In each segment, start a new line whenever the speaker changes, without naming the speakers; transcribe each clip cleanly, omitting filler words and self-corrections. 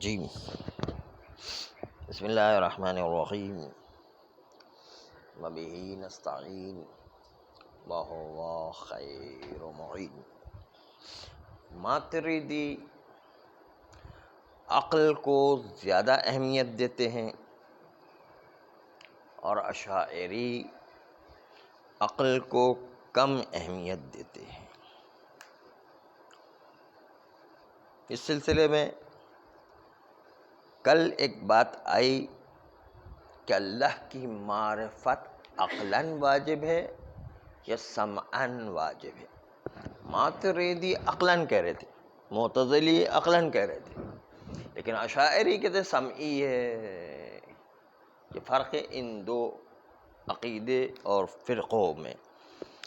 الرجیم بسم اللہ الرحمن الرحیم وبہ نستعین وہو خیر معین۔ ماتریدی عقل کو زیادہ اہمیت دیتے ہیں اور اشاعری عقل کو کم اہمیت دیتے ہیں۔ اس سلسلے میں کل ایک بات آئی کہ اللہ کی معرفت عقلاً واجب ہے یا سمعاً واجب ہے۔ ماتریدی عقلاً کہہ رہے تھے، معتزلی عقلاً کہہ رہے تھے، لیکن اشاعری کہتے سمعی ہے۔ یہ فرق ہے ان دو عقیدے اور فرقوں میں۔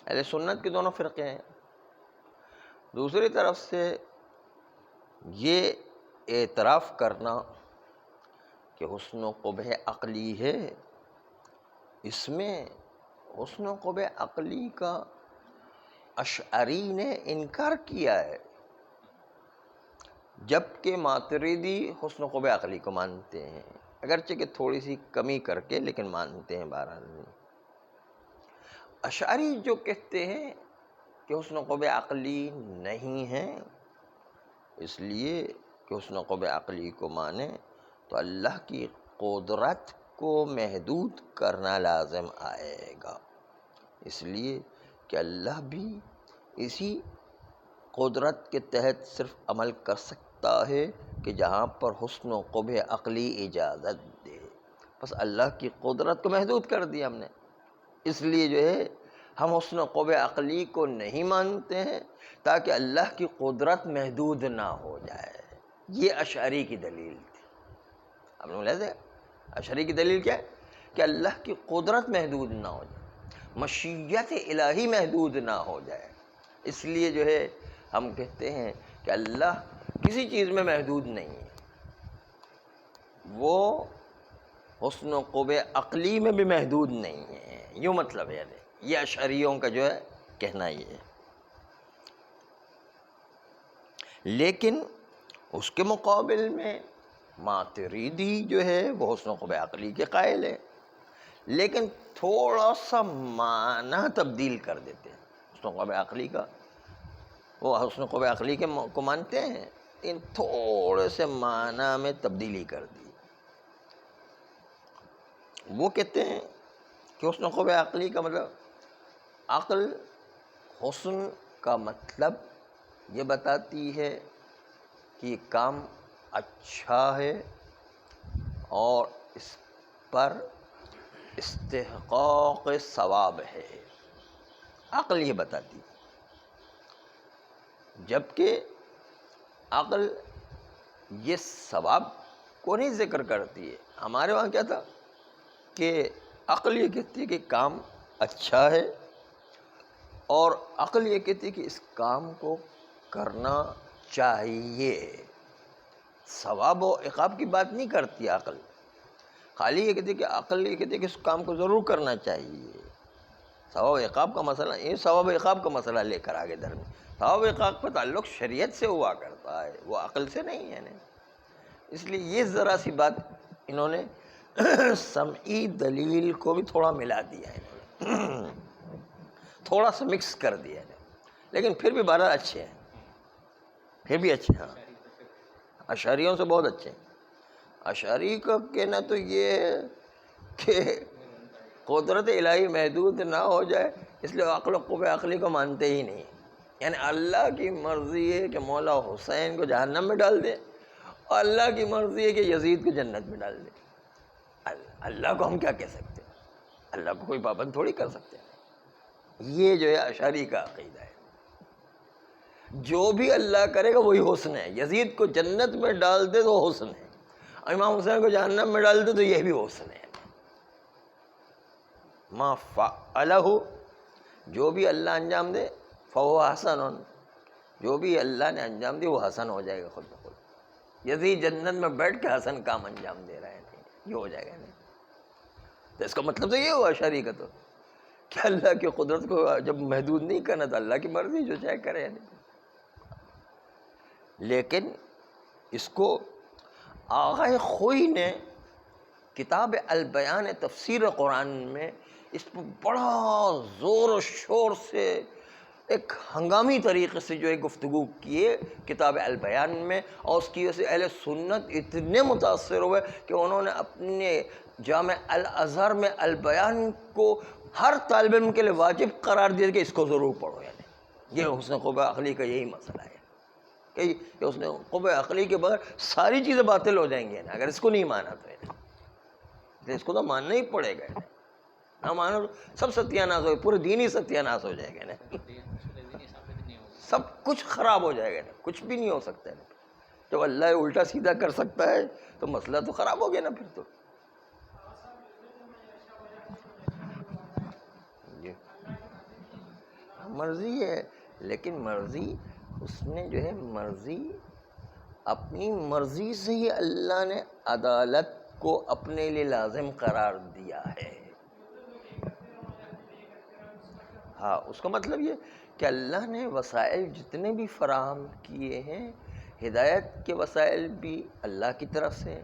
اہل سنت کے دونوں فرقے ہیں۔ دوسری طرف سے یہ اعتراف کرنا کہ حسن و قبح عقلی ہے، اس میں حسن و قبح عقلی کا اشعری نے انکار کیا ہے، جبکہ ماتریدی حسن و قبح عقلی کو مانتے ہیں، اگرچہ کہ تھوڑی سی کمی کر کے، لیکن مانتے ہیں بہرحال۔ اشعری جو کہتے ہیں کہ حسن و قبح عقلی نہیں ہے، اس لیے کہ حسن و قبح عقلی کو مانے تو اللہ کی قدرت کو محدود کرنا لازم آئے گا، اس لیے کہ اللہ بھی اسی قدرت کے تحت صرف عمل کر سکتا ہے کہ جہاں پر حسن و قبح عقلی اجازت دے۔ بس اللہ کی قدرت کو محدود کر دیا ہم نے، اس لیے جو ہے ہم حسن و قبح عقلی کو نہیں مانتے ہیں تاکہ اللہ کی قدرت محدود نہ ہو جائے۔ یہ اشعری کی دلیل تھی۔ آپ نے بولا اشعری کی دلیل کیا ہے؟ کہ اللہ کی قدرت محدود نہ ہو جائے، مشیت الہی محدود نہ ہو جائے۔ اس لیے جو ہے ہم کہتے ہیں کہ اللہ کسی چیز میں محدود نہیں ہے، وہ حسن و قبح عقلی میں بھی محدود نہیں ہے۔ یوں مطلب ہے، یہ اشعریوں کا جو ہے کہنا یہ ہے۔ لیکن اس کے مقابل میں ماتریدی جو ہے وہ حسن و قبح عقلی کے قائل ہے، لیکن تھوڑا سا معنی تبدیل کر دیتے ہیں حسن و قبح عقلی کا۔ وہ حسن و قبح عقلی کو مانتے ہیں، ان تھوڑے سے معنی میں تبدیلی کر دی۔ وہ کہتے ہیں کہ حسن و قبح عقلی کا مطلب، عقل حسن کا مطلب یہ بتاتی ہے کہ یہ کام اچھا ہے اور اس پر استحقاق ثواب ہے، عقل یہ بتاتی ہے۔ جبکہ عقل یہ ثواب کو نہیں ذکر کرتی ہے۔ ہمارے وہاں کیا تھا کہ عقل یہ کہتی ہے کہ کام اچھا ہے، اور عقل یہ کہتی ہے کہ اس کام کو کرنا چاہیے۔ ثواب و عقاب کی بات نہیں کرتی عقل، خالی یہ کہتی ہے کہ عقل یہ کہتی ہے کہ اس کام کو ضرور کرنا چاہیے۔ ثواب و عقاب کا مسئلہ، یہ ثواب و عقاب کا مسئلہ لے کر آگے در میں ثواب و عقاب کا تعلق شریعت سے ہوا کرتا ہے، وہ عقل سے نہیں ہے نا۔ اس لیے یہ ذرا سی بات انہوں نے سمعی دلیل کو بھی تھوڑا ملا دیا ہے، تھوڑا سا مکس کر دیا ہے، لیکن پھر بھی بہرحال اچھے ہیں، پھر بھی اچھے ہیں، اشعریوں سے بہت اچھے ہیں۔ اشعری کا کہنا تو یہ ہے کہ قدرت الہی محدود نہ ہو جائے، اس لیے عقل و قبح عقلی کو مانتے ہی نہیں۔ یعنی اللہ کی مرضی ہے کہ مولا حسین کو جہنم میں ڈال دے، اور اللہ کی مرضی ہے کہ یزید کو جنت میں ڈال دے۔ اللہ کو ہم کیا کہہ سکتے ہیں؟ اللہ کو کوئی پابند تھوڑی کر سکتے ہیں۔ یہ جو ہے اشعری کا عقیدہ ہے، جو بھی اللہ کرے گا وہی حسن ہے۔ یزید کو جنت میں ڈال دے تو حسن ہے، امام حسین کو جہنم میں ڈال دے تو یہ بھی حسن ہے۔ ما فعلہ، جو بھی اللہ انجام دے، فہو حسن، جو بھی اللہ نے انجام دی وہ حسن ہو جائے گا خود بخود۔ یزید جنت میں بیٹھ کے حسن کام انجام دے رہا ہے، یہ ہو جائے گا نہیں۔ تو اس کا مطلب تو یہ ہوا اشعری کا تو کہ اللہ کی قدرت کو جب محدود نہیں کرنا تو اللہ کی مرضی جو چاہے کرے۔ لیکن اس کو آغا خوئی نے کتاب البیان تفسیر قرآن میں اس پر بڑا زور و شور سے ایک ہنگامی طریقے سے جو ہے گفتگو کیے کتاب البیان میں، اور اس کی وجہ سے اہل سنت اتنے متاثر ہوئے کہ انہوں نے اپنے جامع الازہر میں البیان کو ہر طالب علم کے لیے واجب قرار دیا کہ اس کو ضرور پڑھو. یعنی یہ حسن قوہ عقلی کا یہی مسئلہ ہے کہ حسن قوہ عقلی کے بغیر ساری چیزیں باطل ہو جائیں گی. اگر اس کو نہیں مانا تو اس کو تو ماننا ہی پڑے گا. نہ مانو سب ستیاناش ہو، پورے دین ہی ستیاناش ہو جائے گا نا، سب کچھ خراب ہو جائے گا نا، کچھ بھی نہیں ہو سکتا ہے نا. جب اللہ الٹا سیدھا کر سکتا ہے تو مسئلہ تو خراب ہو گیا نا پھر تو. مرضی ہے، لیکن مرضی اس نے جو ہے مرضی اپنی مرضی سے ہی اللہ نے عدالت کو اپنے لیے لازم قرار دیا ہے. ہاں، اس کا مطلب یہ کہ اللہ نے وسائل جتنے بھی فراہم کیے ہیں، ہدایت کے وسائل بھی اللہ کی طرف سے،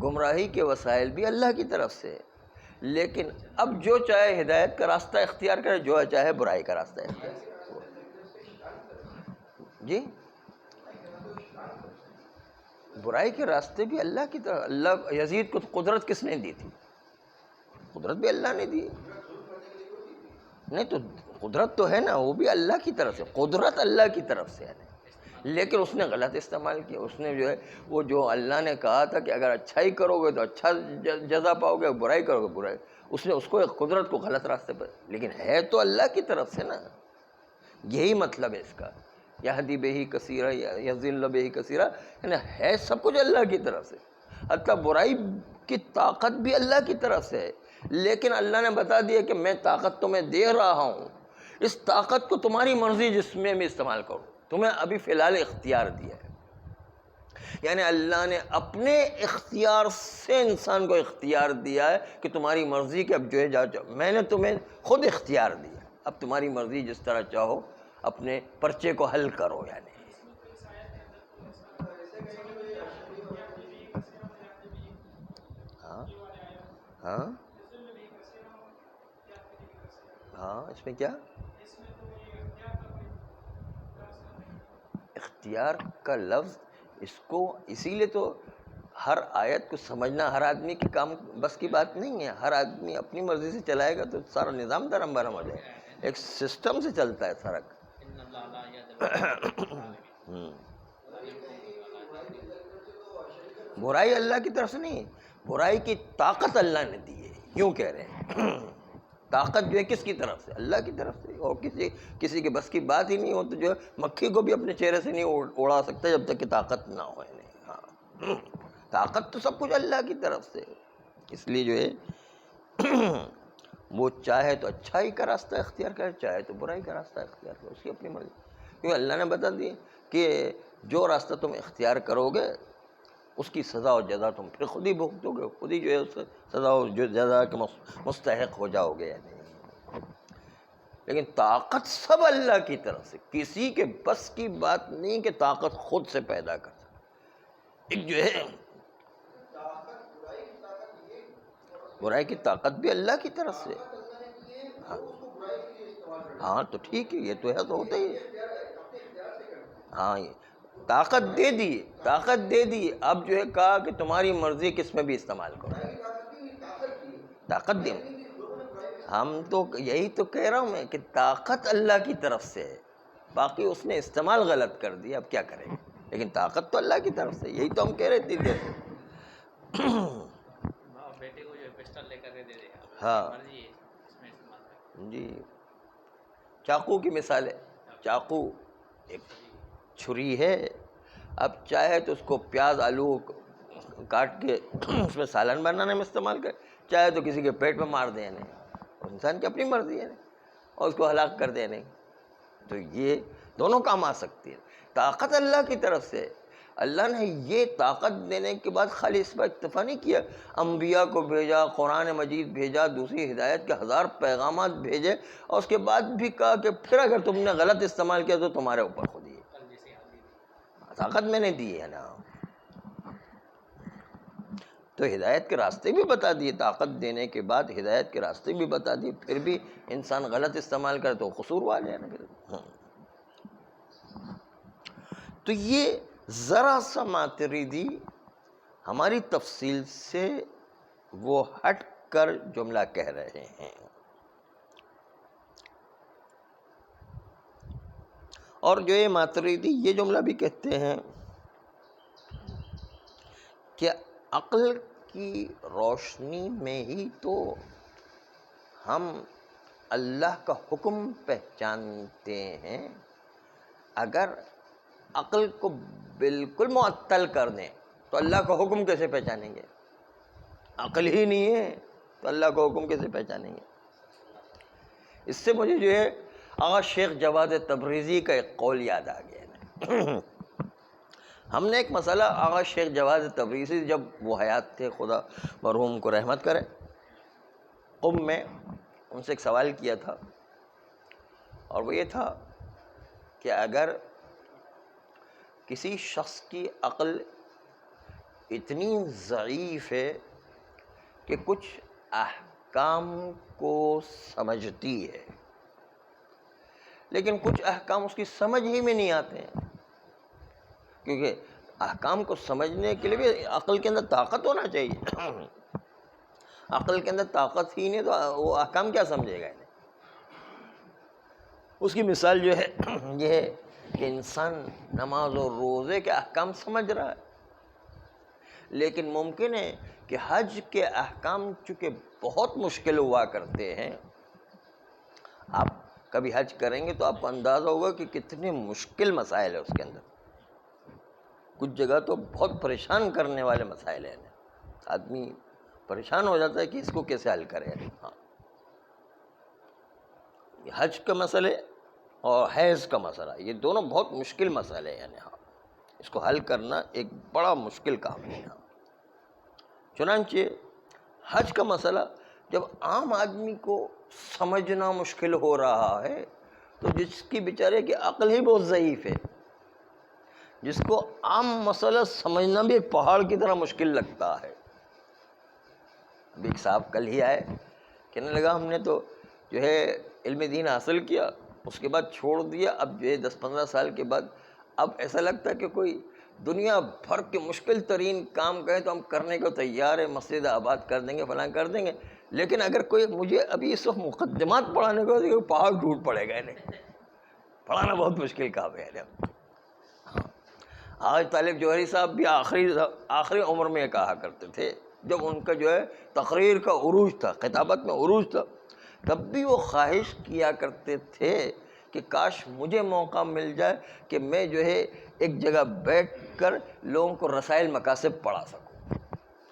گمراہی کے وسائل بھی اللہ کی طرف سے. لیکن اب جو چاہے ہدایت کا راستہ اختیار کرے، جو چاہے برائی کا راستہ اختیار کرے. جی، برائی کے راستے بھی اللہ کی طرف. اللہ یزید کو قدرت کس نے دی تھی؟ قدرت بھی اللہ نے دی. نہیں تو قدرت تو ہے نا، وہ بھی اللہ کی طرف سے، قدرت اللہ کی طرف سے ہے. لیکن اس نے غلط استعمال کیا. اس نے جو ہے وہ جو اللہ نے کہا تھا کہ اگر اچھائی کرو گے تو اچھا جزا پاؤ گے، برائی کرو گے برائی، اس نے اس کو قدرت کو غلط راستے پر. لیکن ہے تو اللہ کی طرف سے نا. یہی مطلب ہے اس کا. یہدی بہ کثیرا یضل بہ کثیرا، یعنی ہے سب کچھ اللہ کی طرف سے. حتیٰ برائی کی طاقت بھی اللہ کی طرف سے ہے. لیکن اللہ نے بتا دیا کہ میں طاقت تمہیں دے رہا ہوں، اس طاقت کو تمہاری مرضی جس میں بھی استعمال کرو، تمہیں ابھی فی الحال اختیار دیا ہے. یعنی اللہ نے اپنے اختیار سے انسان کو اختیار دیا ہے کہ تمہاری مرضی کے اب جو ہے جاؤ، میں نے تمہیں خود اختیار دیا، اب تمہاری مرضی جس طرح چاہو اپنے پرچے کو حل کرو. یعنی ہاں ہاں ہاں، اس میں کیا اختیار کا لفظ، اس کو اسی لیے تو ہر آیت کو سمجھنا ہر آدمی کے کام بس کی بات نہیں ہے. ہر آدمی اپنی مرضی سے چلائے گا تو سارا نظام درہم برہم ہو جائے گا. ایک سسٹم سے چلتا ہے سارا. برائی اللہ کی طرف سے نہیں، برائی کی طاقت اللہ نے دی ہے. یوں کہہ رہے ہیں طاقت جو ہے کس کی طرف سے؟ اللہ کی طرف سے. اور کسی کے بس کی بات ہی نہیں ہو تو جو ہے مکھی کو بھی اپنے چہرے سے نہیں اڑا سکتا جب تک کہ طاقت نہ ہو. ہاں، طاقت تو سب کچھ اللہ کی طرف سے. اس لیے جو ہے وہ چاہے تو اچھائی کا راستہ اختیار کرے، چاہے تو برائی کا راستہ اختیار کرے، اس کی اپنی مرضی. کیونکہ اللہ نے بتا دی کہ جو راستہ تم اختیار کرو گے اس کی سزا و جزا تم پھر خود ہی بھگتو گے، خود ہی جو ہے اس سزا و جزا کے مستحق ہو جاؤ گے. لیکن طاقت سب اللہ کی طرف سے، کسی کے بس کی بات نہیں کہ طاقت خود سے پیدا کر سکے. ایک جو ہے برائی کی طاقت بھی اللہ کی طرف سے. ہاں تو ٹھیک ہے، یہ تو ہے، تو ہوتا ہی ہے. ہاں، طاقت دے دی، طاقت دے دی. اب جو ہے کہا کہ تمہاری مرضی کس میں بھی استعمال کرو. طاقت دے، ہم تو یہی تو کہہ رہا ہوں میں کہ طاقت اللہ کی طرف سے ہے، باقی اس نے استعمال غلط کر دیا، اب کیا کریں. لیکن طاقت تو اللہ کی طرف سے. یہی تو ہم کہہ رہے تھے دیر سے.
بیٹے کو جو پسٹل لے کر دے دے.
ہاں جی، چاقو کی مثال ہے. چاقو ایک چھری ہے، اب چاہے تو اس کو پیاز آلو کاٹ کے اس میں سالن بنانے میں استعمال کرے، چاہے تو کسی کے پیٹ میں مار دیں. نہیں، انسان کی اپنی مرضی ہے اور اس کو ہلاک کر دیں. نہیں تو یہ دونوں کام آ سکتی ہے. طاقت اللہ کی طرف سے. اللہ نے یہ طاقت دینے کے بعد خالی اس پر اکتفا نہیں کیا، انبیاء کو بھیجا، قرآن مجید بھیجا، دوسری ہدایت کے 1000 پیغامات بھیجے، اور اس کے بعد بھی کہا کہ پھر اگر تم نے غلط استعمال کیا تو تمہارے اوپر خود ہی طاقت میں نے دی ہے نا. تو ہدایت کے راستے بھی بتا دیے، طاقت دینے کے بعد ہدایت کے راستے بھی بتا دیے، پھر بھی انسان غلط استعمال کرے تو قصور والے ہیں نا پھر۔ تو یہ ذرا سا ماتریدی ہماری تفصیل سے وہ ہٹ کر جملہ کہہ رہے ہیں، اور جو یہ ماتریدی یہ جملہ بھی کہتے ہیں کہ عقل کی روشنی میں ہی تو ہم اللہ کا حکم پہچانتے ہیں، اگر عقل کو بالکل معطل کر دیں تو اللہ کا حکم کیسے پہچانیں گے؟ عقل ہی نہیں ہے تو اللہ کا حکم کیسے پہچانیں گے؟ اس سے مجھے جو ہے آغا شیخ جواد تبریزی کا ایک قول یاد آ گیا۔ ہم نے ایک مسئلہ آغا شیخ جواد تبریزی جب وہ حیات تھے، خدا مرحوم کو رحمت کرے، قم میں ان سے ایک سوال کیا تھا، اور وہ یہ تھا کہ اگر کسی شخص کی عقل اتنی ضعیف ہے کہ کچھ احکام کو سمجھتی ہے لیکن کچھ احکام اس کی سمجھ ہی میں نہیں آتے ہیں، کیونکہ احکام کو سمجھنے کے لیے بھی عقل کے اندر طاقت ہونا چاہیے، عقل کے اندر طاقت ہی نہیں تو وہ احکام کیا سمجھے گا؟ اس کی مثال جو ہے یہ ہے کہ انسان نماز اور روزے کے احکام سمجھ رہا ہے، لیکن ممکن ہے کہ حج کے احکام چونکہ بہت مشکل ہوا کرتے ہیں، آپ کبھی حج کریں گے تو آپ کو اندازہ ہوگا کہ کتنے مشکل مسائل ہیں اس کے اندر، کچھ جگہ تو بہت پریشان کرنے والے مسائل ہیں، آدمی پریشان ہو جاتا ہے کہ اس کو کیسے حل کرے۔ ہاں، حج کا مسئلے اور حیض کا مسئلہ یہ دونوں بہت مشکل مسئلے ہیں، ہاں اس کو حل کرنا ایک بڑا مشکل کام ہے۔ چنانچہ حج کا مسئلہ جب عام آدمی کو سمجھنا مشکل ہو رہا ہے تو جس کی بیچارے کی عقل ہی بہت ضعیف ہے، جس کو عام مسئلہ سمجھنا بھی ایک پہاڑ کی طرح مشکل لگتا ہے۔ ابھی ایک صاحب کل ہی آئے، کہنے لگا ہم نے تو جو ہے علم دین حاصل کیا، اس کے بعد چھوڑ دیا، اب جو ہے 10-15 سال کے بعد اب ایسا لگتا ہے کہ کوئی دنیا بھر کے مشکل ترین کام کہیں تو ہم کرنے کو تیار ہیں، مسجد آباد کر دیں گے، فلاں کر دیں گے، لیکن اگر کوئی مجھے ابھی اس وقت مقدمات پڑھانے کو تو پہاڑ ٹوٹ پڑے گا، نہیں پڑھانا بہت مشکل کام ہے۔ آج طالب جوہری صاحب بھی آخری عمر میں کہا کرتے تھے، جب ان کا جو ہے تقریر کا عروج تھا، خطابت میں عروج تھا، تب بھی وہ خواہش کیا کرتے تھے کہ کاش مجھے موقع مل جائے کہ میں جو ہے ایک جگہ بیٹھ کر لوگوں کو رسائل مقاصد پڑھا سکوں۔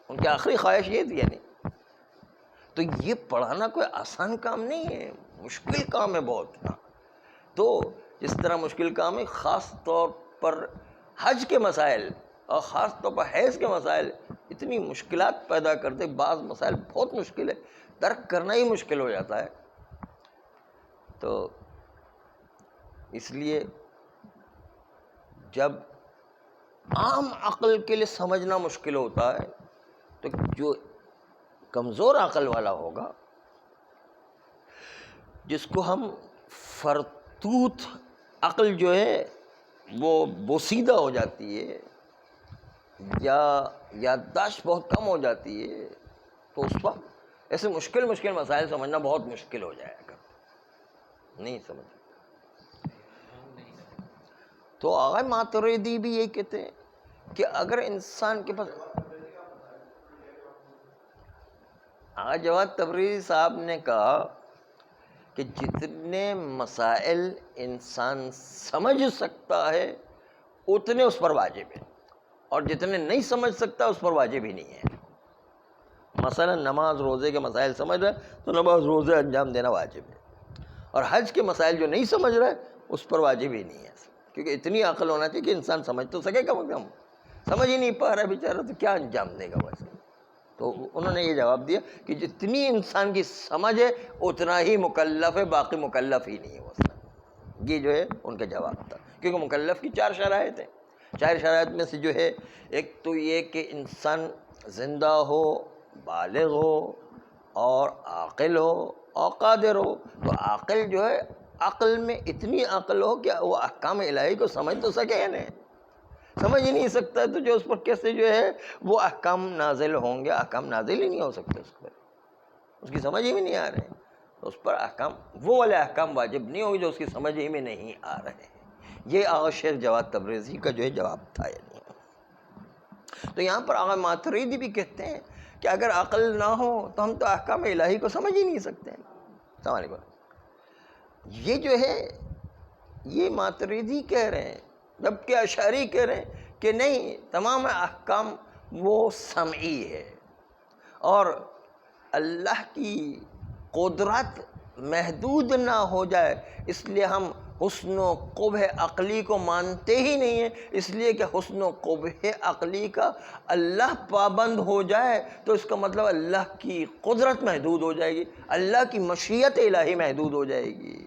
ان کی آخری خواہش یہ تھی، یعنی تو یہ پڑھانا کوئی آسان کام نہیں ہے، مشکل کام ہے بہت۔ تو جس طرح مشکل کام ہے، خاص طور پر حج کے مسائل اور خاص طور پر حیض کے مسائل اتنی مشکلات پیدا کرتے، بعض مسائل بہت مشکل ہے، درک کرنا ہی مشکل ہو جاتا ہے۔ تو اس لیے جب عام عقل کے لیے سمجھنا مشکل ہوتا ہے تو جو کمزور عقل والا ہوگا، جس کو ہم فرتوت عقل جو ہے وہ بوسیدہ ہو جاتی ہے یا یادداشت بہت کم ہو جاتی ہے، تو اس وقت ایسے مشکل مسائل سمجھنا بہت مشکل ہو جائے گا، نہیں سمجھ۔ تو آغا ماتریدی بھی یہ کہتے ہیں کہ اگر انسان کے پاس، آغا جواد تبریزی صاحب نے کہا کہ جتنے مسائل انسان سمجھ سکتا ہے اتنے اس پر واجب ہے، اور جتنے نہیں سمجھ سکتا اس پر واجب ہی نہیں ہے۔ مثلا نماز روزے کے مسائل سمجھ رہا ہے تو نماز روزے انجام دینا واجب ہے، اور حج کے مسائل جو نہیں سمجھ رہا ہے اس پر واجب ہی نہیں ہے، کیونکہ اتنی عقل ہونا چاہیے کہ انسان سمجھ تو سکے، کم از کم سمجھ ہی نہیں پا رہا ہے بیچارہ تو کیا انجام دے گا ویسے۔ تو انہوں نے یہ جواب دیا کہ جتنی انسان کی سمجھ ہے اتنا ہی مکلف ہے، باقی مکلف ہی نہیں ہے وہ۔ یہ جو ہے ان کا جواب تھا، کیونکہ مکلف کی 4 شرائط ہیں، 4 شرائط میں سے جو ہے ایک تو یہ کہ انسان زندہ ہو، بالغ ہو اور عاقل ہو اور قادر ہو. تو عاقل جو ہے، عقل میں اتنی عقل ہو کہ وہ احکام الہی کو سمجھ تو سکے نہیں، سمجھ ہی نہیں سکتا تو جو اس پر کیسے جو ہے وہ احکام نازل ہوں گے؟ احکام نازل ہی نہیں ہو سکتے اس پر، اس کی سمجھ ہی میں نہیں آ رہے ہیں. تو اس پر احکام، وہ والے احکام واجب نہیں ہوں گے جو اس کی سمجھ ہی میں نہیں آ رہے ہیں. یہ آغا شیخ جواد تبریزی کا جو ہے جواب تھا. یعنی تو یہاں پر آغا ماتریدی بھی کہتے ہیں کہ اگر عقل نہ ہو تو ہم تو احکام الہی کو سمجھ ہی نہیں سکتے. السلام علیکم. یہ جو ہے یہ ماتریدی کہہ رہے ہیں، جبکہ اشعری کہہ رہے ہیں کہ نہیں، تمام احکام وہ سمعی ہے اور اللہ کی قدرت محدود نہ ہو جائے اس لیے ہم حسن و قبح عقلی کو مانتے ہی نہیں ہیں. اس لیے کہ حسن و قبح عقلی کا اللہ پابند ہو جائے تو اس کا مطلب اللہ کی قدرت محدود ہو جائے گی، اللہ کی مشیت الہی محدود ہو جائے گی.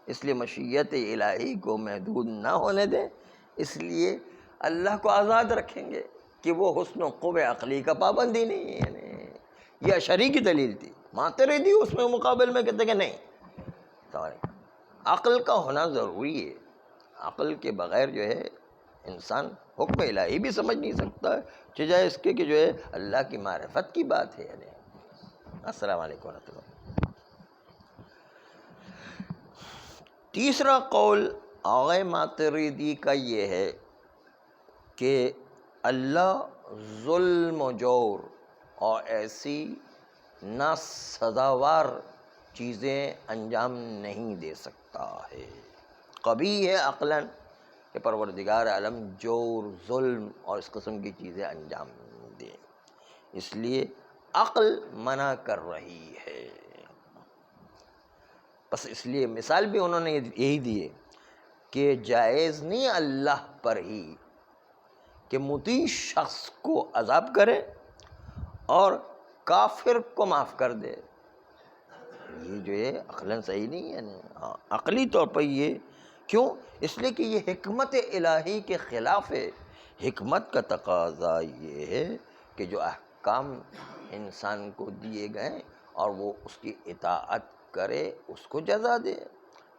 اس لیے مشیت الہی کو محدود نہ ہونے دیں، اس لیے اللہ کو آزاد رکھیں گے کہ وہ حسن و قبح عقلی کا پابند ہی نہیں ہے. یعنی یہ اشعری کی دلیل تھی. ماتریدی اس میں مقابل میں کہتے کہ نہیں، عقل کا ہونا ضروری ہے. عقل کے بغیر جو ہے انسان حکم الہی بھی سمجھ نہیں سکتا ہے، سوائے اس کے کہ جو ہے اللہ کی معرفت کی بات ہے. یعنی السلام علیکم ورحمۃ اللہ. تیسرا قول آغا ماتریدی کا یہ ہے کہ اللہ ظلم و جور اور ایسی ناسزاوار چیزیں انجام نہیں دے سکتا ہے. قبیح ہے عقلاً کہ پروردگار عالم جور، ظلم اور اس قسم کی چیزیں انجام دے، اس لیے عقل منع کر رہی ہے. بس اس لیے مثال بھی انہوں نے یہی دی ہے کہ جائز نہیں اللہ پر ہی کہ مطیع شخص کو عذاب کرے اور کافر کو معاف کر دے. یہ جو ہے عقلاً صحیح نہیں ہے. عقلی طور پر یہ کیوں؟ اس لیے کہ یہ حکمت الہی کے خلاف ہے. حکمت کا تقاضا یہ ہے کہ جو احکام انسان کو دیے گئے اور وہ اس کی اطاعت کرے اس کو جزا دے،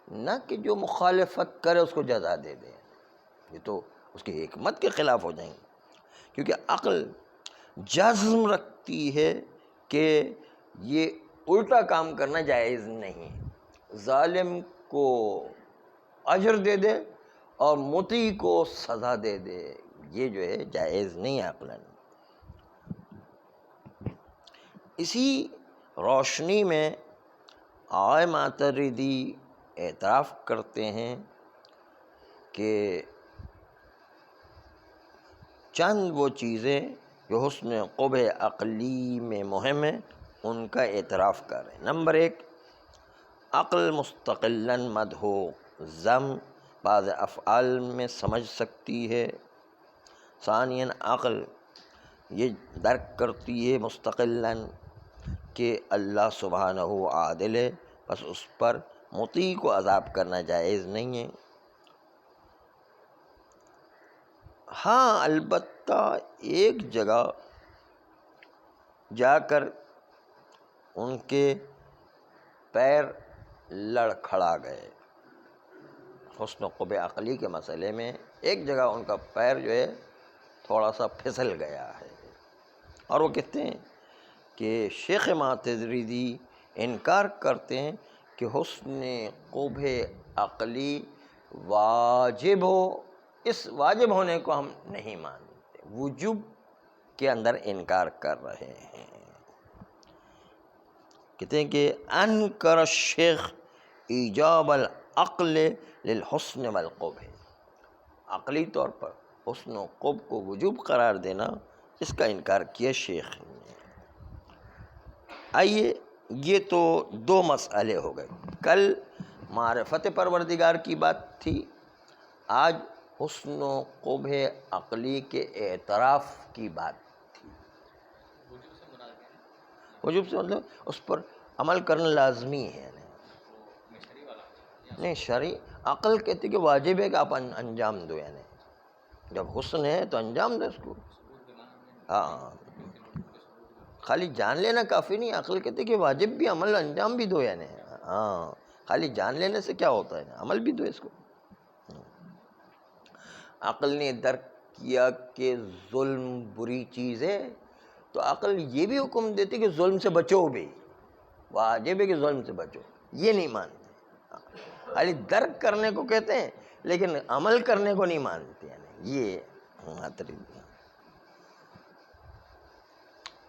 نہ کہ جو مخالفت کرے اس کو جزا دے دے. یہ تو اس کی حکمت کے خلاف ہو جائیں گے، کیونکہ عقل جزم رکھتی ہے کہ یہ الٹا کام کرنا جائز نہیں. ظالم کو اجر دے دے اور مطیع کو سزا دے دے، یہ جو ہے جائز نہیں ہے عقلاً. اسی روشنی میں آغا ماتریدی اعتراف کرتے ہیں کہ چند وہ چیزیں جو حسن قبح عقلی میں مہم ہیں ان کا اعتراف کریں. نمبر 1، عقل مستقلاً مدح و ذم بعض افعال میں سمجھ سکتی ہے. ثانیاً، عقل یہ درک کرتی ہے مستقلاً کہ اللہ سبحانہ عادل ہے، بس اس پر مطیع کو عذاب کرنا جائز نہیں ہے. ہاں البتہ ایک جگہ جا کر ان کے پیر لڑکھڑا گئے. حسن و قبح عقلی کے مسئلے میں ایک جگہ ان کا پیر جو ہے تھوڑا سا پھسل گیا ہے، اور وہ کہتے ہیں کہ شیخ ماتریدی انکار کرتے ہیں کہ حسن قبح عقلی واجب ہو. اس واجب ہونے کو ہم نہیں مانتے، وجوب کے اندر انکار کر رہے ہیں. کہتے ہیں کہ انکر الشیخ ایجاب العقل للحسن والقبح. عقلی طور پر حسن و قبح کو وجوب قرار دینا، اس کا انکار کیا شیخ نے. آئیے، یہ تو دو مسئلے ہو گئے. کل معرفت پروردگار کی بات تھی، آج حسن و قبح عقلی کے اعتراف کی بات تھی. وجوب سے مطلب اس پر عمل کرنا لازمی ہے. نہیں، شرعی عقل کہتی کہ واجب ہے کہ آپ انجام دو. یعنی جب حسن ہے تو انجام دو اس کو. ہاں خالی جان لینا کافی نہیں. عقل کہتے کہ واجب بھی عمل انجام بھی دو. یعنی ہاں خالی جان لینے سے کیا ہوتا ہے, عمل بھی دو اس کو. عقل نے درک کیا کہ ظلم بری چیز ہے, تو عقل یہ بھی حکم دیتی کہ ظلم سے بچو بھی, واجب ہے کہ ظلم سے بچو. یہ نہیں مانتے, خالی درک کرنے کو کہتے ہیں لیکن عمل کرنے کو نہیں مانتے. یعنی یہ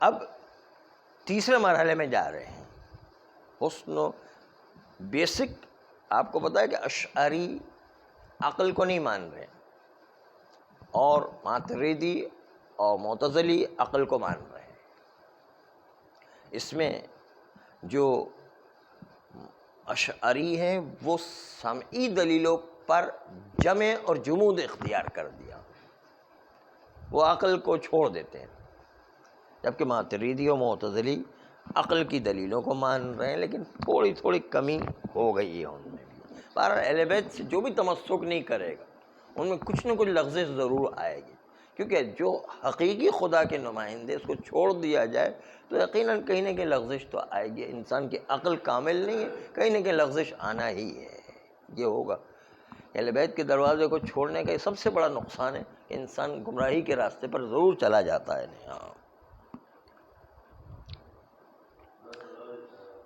اب تیسرے مرحلے میں جا رہے ہیں. حسن و بیسک آپ کو پتا ہے کہ اشعری عقل کو نہیں مان رہے, اور ماتریدی اور معتزلی عقل کو مان رہے ہیں. اس میں جو اشعری ہیں وہ سمعی دلیلوں پر جمع اور جمود اختیار کر دیا, وہ عقل کو چھوڑ دیتے ہیں. جبکہ ماتریدی اور معتزلی عقل کی دلیلوں کو مان رہے ہیں, لیکن تھوڑی تھوڑی کمی ہو گئی ہے ان میں بھی. بہرحال اہل بیت سے جو بھی تمسک نہیں کرے گا ان میں کچھ نہ کچھ لغزش ضرور آئے گی, کیونکہ جو حقیقی خدا کے نمائندے اس کو چھوڑ دیا جائے تو یقیناً کہیں نہ کہیں لغزش تو آئے گی. انسان کی عقل کامل نہیں ہے, کہیں نہ کہیں لغزش آنا ہی ہے, یہ ہوگا. اہل بیت کے دروازے کو چھوڑنے کا یہ سب سے بڑا نقصان ہے کہ انسان گمراہی کے راستے پر ضرور چلا جاتا ہے.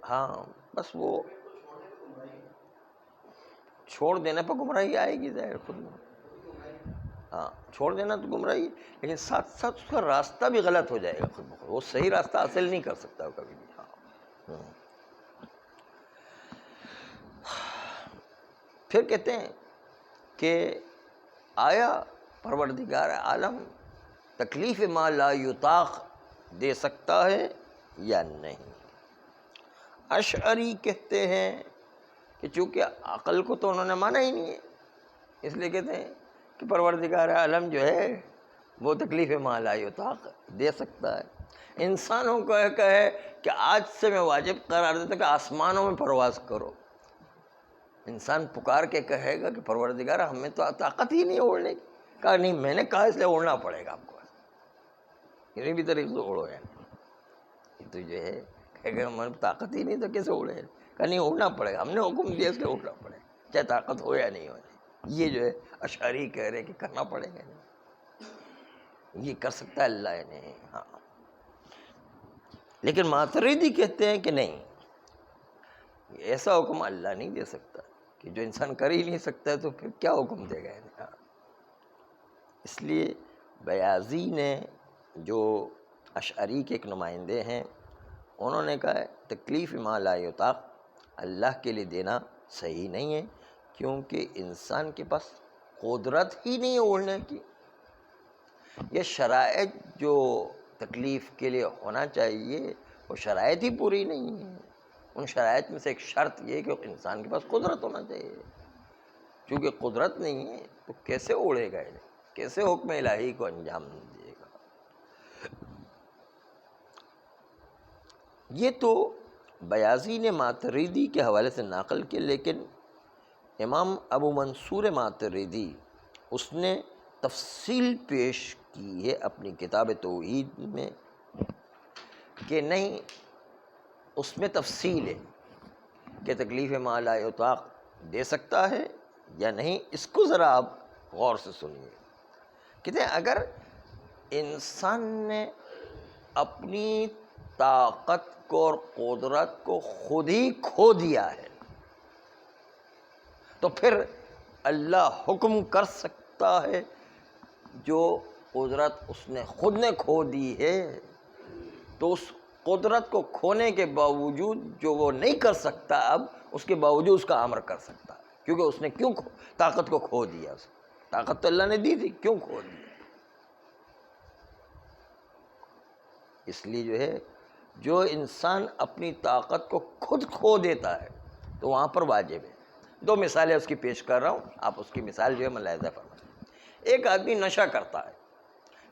ہاں بس وہ چھوڑ دینے پر گمراہی آئے گی ظاہر خود میں. ہاں چھوڑ دینا تو گمراہی, لیکن ساتھ ساتھ اس کا راستہ بھی غلط ہو جائے گا خود بخود, وہ صحیح راستہ حاصل نہیں کر سکتا کبھی بھی. پھر کہتے ہیں کہ آیا پروردگار عالم تکلیف ما لا یطاق دے سکتا ہے یا نہیں. اشعری کہتے ہیں کہ چونکہ عقل کو تو انہوں نے مانا ہی نہیں ہے, اس لیے کہتے ہیں کہ پروردگار عالم جو ہے وہ تکلیف ما لا یطاق دے سکتا ہے. انسانوں کو کہے کہ آج سے میں واجب قرار دیتا کہ آسمانوں میں پرواز کرو, انسان پکار کے کہے گا کہ پروردگار ہمیں تو طاقت ہی نہیں اڑنے کی. کہا نہیں, میں نے کہا اس لیے اڑنا پڑے گا آپ کو, کسی بھی طریقے سے اڑو. یعنی تو جو ہے کہ ہمارے طاقت ہی نہیں تو کیسے اڑے, کہا نہیں اڑنا پڑے گا, ہم نے حکم دیا اس لیے اڑنا پڑے گا, چاہے طاقت ہو یا نہیں ہو. یہ جو ہے اشعری کہہ رہے کہ کرنا پڑے گا, یہ کر سکتا ہے اللہ نے. ہاں لیکن ماتریدی کہتے ہیں کہ نہیں, ایسا حکم اللہ نہیں دے سکتا کہ جو انسان کر ہی نہیں سکتا ہے تو پھر کیا حکم دے گا. اس لیے بیاضی نے جو اشعری کے ایک نمائندے ہیں انہوں نے کہا تکلیف ما لا یطاق اللہ کے لیے دینا صحیح نہیں ہے, کیونکہ انسان کے پاس قدرت ہی نہیں ہے اڑنے کی. یہ شرائط جو تکلیف کے لیے ہونا چاہیے وہ شرائط ہی پوری نہیں ہے. ان شرائط میں سے ایک شرط یہ ہے کہ انسان کے پاس قدرت ہونا چاہیے. چونکہ قدرت نہیں ہے تو کیسے اڑے گا, کیسے حکم الہی کو انجام دے گا. یہ تو بیاضی نے ماتریدی کے حوالے سے نقل کیا, لیکن امام ابو منصور ماتریدی اس نے تفصیل پیش کی ہے اپنی کتاب توحید میں کہ نہیں, اس میں تفصیل ہے کہ تکلیف ما لا یطاق دے سکتا ہے یا نہیں. اس کو ذرا آپ غور سے سنیے. کہتے ہیں اگر انسان نے اپنی طاقت کو اور قدرت کو خود ہی کھو دیا ہے تو پھر اللہ حکم کر سکتا ہے جو قدرت اس نے خود نے کھو دی ہے, تو اس قدرت کو کھونے کے باوجود جو وہ نہیں کر سکتا اب اس کے باوجود اس کا امر کر سکتا ہے, کیونکہ اس نے کیوں طاقت کو کھو دیا. طاقت تو اللہ نے دی تھی, کیوں کھو دی؟ اس لیے جو ہے جو انسان اپنی طاقت کو خود کھو دیتا ہے تو وہاں پر واجب ہے. دو مثالیں اس کی پیش کر رہا ہوں, آپ اس کی مثال جو ہے ملاحظہ فرمائیں. ایک آدمی نشہ کرتا ہے,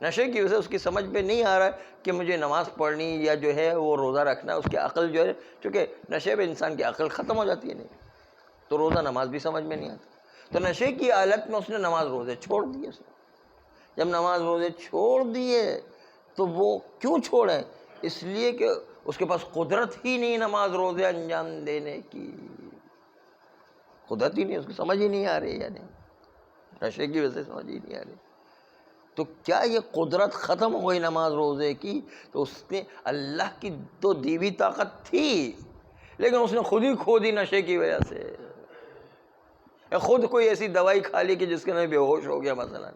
نشے کی وجہ سے اس کی سمجھ میں نہیں آ رہا ہے کہ مجھے نماز پڑھنی یا جو ہے وہ روزہ رکھنا. اس کی عقل جو ہے, چونکہ نشے میں انسان کی عقل ختم ہو جاتی ہے, نہیں تو روزہ نماز بھی سمجھ میں نہیں آتی. تو نشے کی حالت میں اس نے نماز روزے چھوڑ دیے. جب نماز روزے چھوڑ دیے تو وہ کیوں چھوڑیں؟ اس لیے کہ اس کے پاس قدرت ہی نہیں نماز روزے انجام دینے کی، قدرت ہی نہیں، اس کو سمجھ ہی نہیں آ رہی، یعنی نشے کی وجہ سے سمجھ ہی نہیں آ رہی۔ تو کیا یہ قدرت ختم ہو گئی نماز روزے کی؟ تو اس نے اللہ کی تو دی ہوئی طاقت تھی، لیکن اس نے خود ہی کھو دی نشے کی وجہ سے۔ خود کوئی ایسی دوائی کھا لی کہ جس کے اندر بے ہوش ہو گیا مثلا،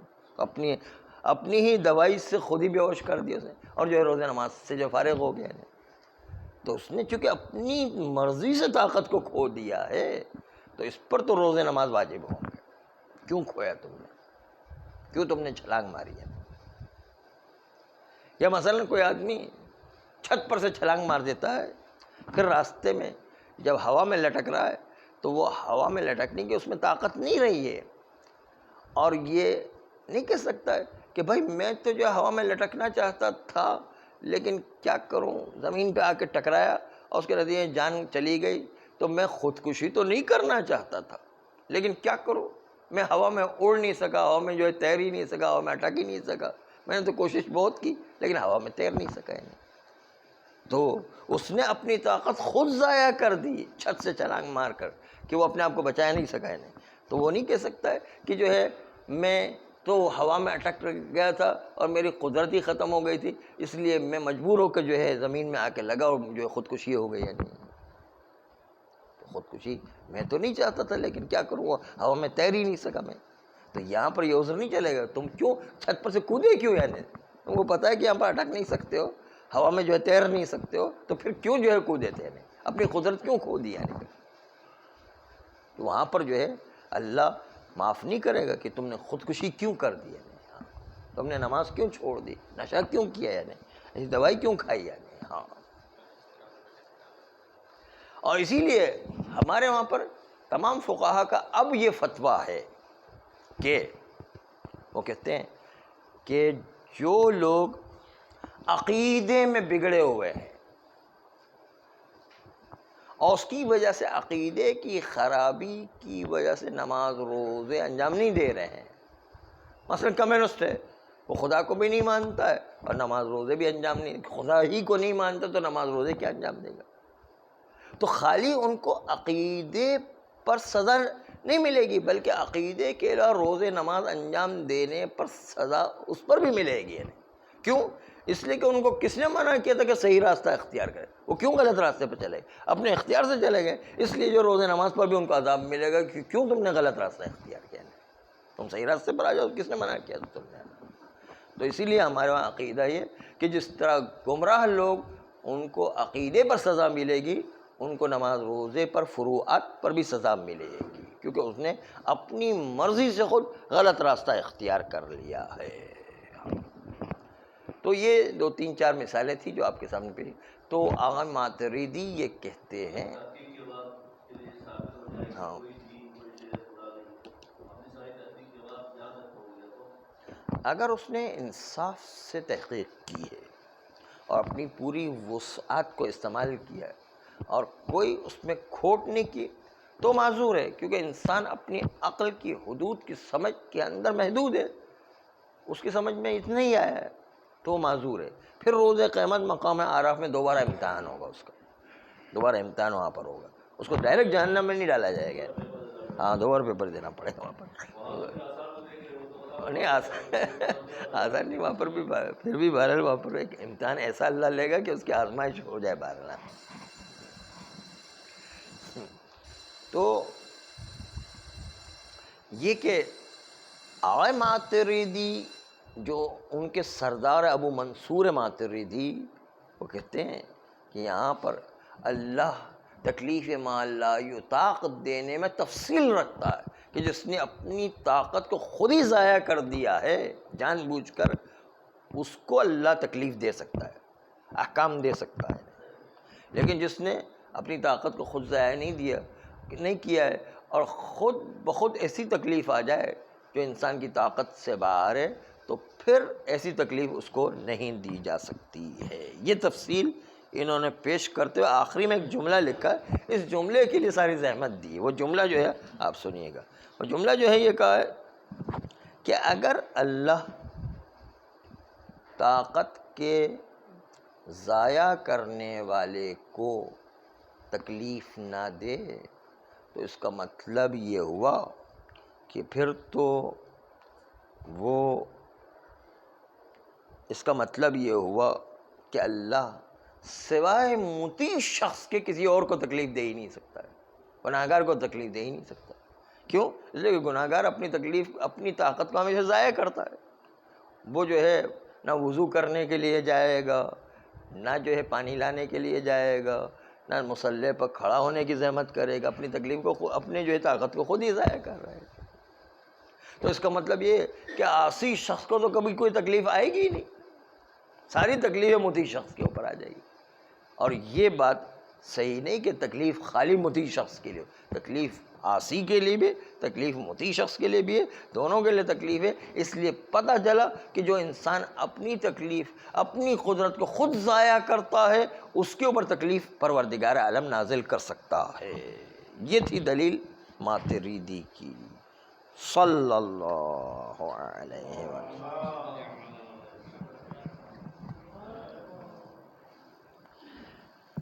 اپنی ہی دوائی سے خود ہی بے ہوش کر دیا اس نے، اور جو ہے روزے نماز سے جو فارغ ہو گیا، تو اس نے چونکہ اپنی مرضی سے طاقت کو کھو دیا ہے، تو اس پر تو روزے نماز واجب ہوں گے۔ کیوں کھویا تم نے؟ کیوں تم نے چھلانگ ماری ہے؟ یا مثلا کوئی آدمی چھت پر سے چھلانگ مار دیتا ہے، پھر راستے میں جب ہوا میں لٹک رہا ہے تو وہ ہوا میں لٹکنے کی اس میں طاقت نہیں رہی ہے، اور یہ نہیں کہہ سکتا ہے کہ بھائی میں تو جو ہوا میں لٹکنا چاہتا تھا لیکن کیا کروں، زمین پہ آ کے ٹکرایا اور اس کے نتیجے جان چلی گئی، تو میں خودکشی تو نہیں کرنا چاہتا تھا لیکن کیا کروں، میں ہوا میں اڑ نہیں سکا، ہوا میں جو ہے تیر ہی نہیں سکا، ہوا میں اٹک ہی نہیں سکا، میں نے تو کوشش بہت کی لیکن ہوا میں تیر نہیں سکا ہے۔ تو اس نے اپنی طاقت خود ضائع کر دی چھت سے چھلانگ مار کر، کہ وہ اپنے آپ کو بچا نہیں سکا ہے۔ تو وہ نہیں کہہ سکتا ہے کہ جو ہے میں تو ہوا میں اٹک گیا تھا اور میری قدرت ہی ختم ہو گئی تھی، اس لیے میں مجبور ہو کے جو ہے زمین میں آ کے لگا اور جو ہے خودکشی ہو گئی ہے۔ خودکشی میں تو نہیں چاہتا تھا لیکن کیا کروں، وہ ہوا میں تیر ہی نہیں سکا میں۔ تو یہاں پر یہ عذر نہیں چلے گا، تم کیوں چھت پر سے کودے کیوں، یعنی تم کو پتہ ہے کہ یہاں پر اٹک نہیں سکتے ہو، ہوا میں جو ہے تیر نہیں سکتے ہو، تو پھر کیوں جو ہے کودے تھے، اپنی قدرت کیوں کھو دی؟ یعنی تو وہاں پر جو ہے اللہ معاف نہیں کرے گا کہ تم نے خودکشی کیوں کر دی، تم نے نماز کیوں چھوڑ دی، نشہ کیوں کیا، یعنی ایسی دوائی کیوں کھائی، یعنی ہاں۔ اور اسی لیے ہمارے وہاں پر تمام فقہا کا اب یہ فتویٰ ہے کہ وہ کہتے ہیں کہ جو لوگ عقیدے میں بگڑے ہوئے ہیں اور اس کی وجہ سے عقیدے کی خرابی کی وجہ سے نماز روزے انجام نہیں دے رہے ہیں، مثلا کمیونسٹ ہے، وہ خدا کو بھی نہیں مانتا ہے اور نماز روزے بھی انجام نہیں، خدا ہی کو نہیں مانتا تو نماز روزے کیا انجام دے گا؟ تو خالی ان کو عقیدے پر سزا نہیں ملے گی بلکہ عقیدے کے علاوہ روزے نماز انجام دینے پر سزا اس پر بھی ملے گی۔ کیوں؟ اس لیے کہ ان کو کس نے منع کیا تھا کہ صحیح راستہ اختیار کرے، وہ کیوں غلط راستے پہ چلے، اپنے اختیار سے چلے گئے، اس لیے جو روزے نماز پر بھی ان کو عذاب ملے گا کہ کیوں تم نے غلط راستہ اختیار کیا، تم صحیح راستے پر آ جاؤ، کس نے منع کیا تم نے؟ تو اسی لیے ہمارے وہاں عقیدہ یہ کہ جس طرح گمراہ لوگ ان کو عقیدے پر سزا ملے گی، ان کو نماز روزے پر فروعات پر بھی سزا ملے گی، کیونکہ اس نے اپنی مرضی سے خود غلط راستہ اختیار کر لیا ہے۔ تو یہ 2-3-4 مثالیں تھیں جو آپ کے سامنے پیش۔ تو آغا ماتریدی یہ کہتے ہیں، ہاں، اگر اس نے انصاف سے تحقیق کی ہے اور اپنی پوری وسعت کو استعمال کیا ہے اور کوئی اس میں کھوٹ نہیں کی تو معذور ہے، کیونکہ انسان اپنی عقل کی حدود کی سمجھ کے اندر محدود ہے، اس کی سمجھ میں اتنا ہی آیا ہے تو معذور ہے۔ پھر روز قیامت مقام اعراف میں دوبارہ امتحان ہوگا، اس کا دوبارہ امتحان وہاں پر ہوگا، اس کو ڈائریکٹ جہنم میں نہیں ڈالا جائے گا، ہاں دوبارہ پیپر دینا پڑے گا وہاں پر۔ نہیں آسان نہیں، وہاں پر بھی پھر بھی بہرحال وہاں پر ایک امتحان ایسا اللہ لے گا کہ اس کی آزمائش ہو جائے بہرحال۔ تو یہ کہ آغا ماتریدی جو ان کے سردار ابو منصور ماتریدی، وہ کہتے ہیں کہ یہاں پر اللہ تکلیف ما لا یطاق دینے میں تفصیل رکھتا ہے کہ جس نے اپنی طاقت کو خود ہی ضائع کر دیا ہے جان بوجھ کر، اس کو اللہ تکلیف دے سکتا ہے، احکام دے سکتا ہے، لیکن جس نے اپنی طاقت کو خود ضائع نہیں کیا ہے اور خود بخود ایسی تکلیف آ جائے جو انسان کی طاقت سے باہر ہے، تو پھر ایسی تکلیف اس کو نہیں دی جا سکتی ہے۔ یہ تفصیل انہوں نے پیش کرتے ہوئے آخری میں ایک جملہ لکھا ہے، اس جملے کے لیے ساری زحمت دی۔ وہ جملہ جو ہے آپ سنیے گا، وہ جملہ جو ہے یہ کہا ہے کہ اگر اللہ طاقت کہ ضائع کرنے والے کو تکلیف نہ دے، تو اس کا مطلب یہ ہوا کہ پھر تو وہ اس کا مطلب یہ ہوا کہ اللہ سوائے مطیع شخص کے کسی اور کو تکلیف دے ہی نہیں سکتا ہے، گناہ گار کو تکلیف دے ہی نہیں سکتا۔ کیوں؟ اس لیے کہ گناہ گار اپنی تکلیف، اپنی طاقت کو ہمیشہ ضائع کرتا ہے۔ وہ جو ہے نہ وضو کرنے کے لیے جائے گا، نہ جو ہے پانی لانے کے لیے جائے گا، نہ مصلی پر کھڑا ہونے کی زحمت کرے گا، اپنی تکلیف کو، اپنے جو ہے طاقت کو خود ہی ضائع کر رہا ہے۔ تو اس کا مطلب یہ کہ عاصی شخص کو تو کبھی کوئی تکلیف آئے گی ہی نہیں، ساری تکلیفیں مطیع شخص کے اوپر آ جائے گی۔ اور یہ بات صحیح نہیں کہ تکلیف خالی مطیع شخص کے لیے ہو، تکلیف عاصی کے لیے بھی، تکلیف مطیع شخص کے لیے بھی ہے، دونوں کے لیے تکلیف ہے۔ اس لیے پتہ چلا کہ جو انسان اپنی تکلیف، اپنی قدرت کو خود ضائع کرتا ہے، اس کے اوپر تکلیف پروردگار عالم نازل کر سکتا ہے۔ یہ تھی دلیل ماتریدی کی، صلی اللہ علیہ وسلم۔